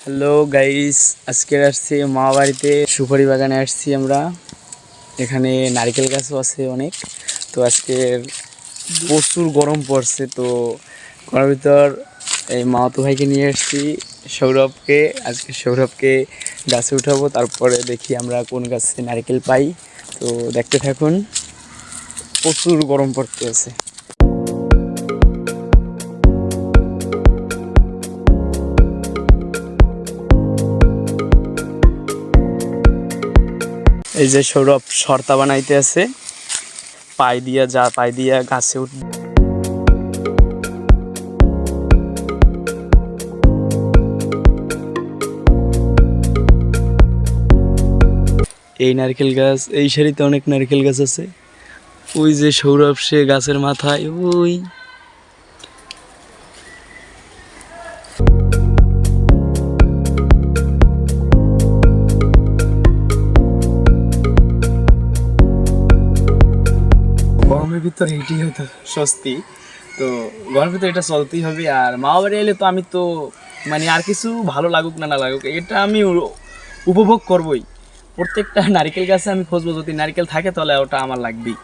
Hello guys, আজকে আসছি মা বাড়িতে সুপারি বাগানে আসছি আমরা। এখানে নারকেল গাছও আছে অনেক। তো আজকে প্রচুর গরম পড়ছে, তো ঘরের ভিতর এই মামাতো ভাইকে নিয়ে আসছি সৌরভকে। আজকে সৌরভকে গাছে উঠাবো, তারপরে দেখি আমরা কোন গাছে নারকেল পাই। তো দেখতে থাকুন, প্রচুর গরম পড়তে আছে। এই যে সৌরভ শর্তা বানাইতে আছে, পাই দিয়া গাছে উঠ। এই নারকেল গাছ, এই সারিতে অনেক নারকেল গাছ আছে। ওই যে সৌরভ, সে গাছের মাথায় ওই। গরমের ভিতরে এটাই হয়তো স্বস্তি। তো গরমের ভিতরে এটা চলতেই হবে। আর মামা বাড়ি এলে তো আমি তো মানে আর কিছু ভালো লাগুক না না লাগুক, এটা আমি উপভোগ করবই। প্রত্যেকটা নারকেল গাছে আমি খুঁজবো, যদি নারকেল থাকে তাহলে ওটা আমার লাগবেই।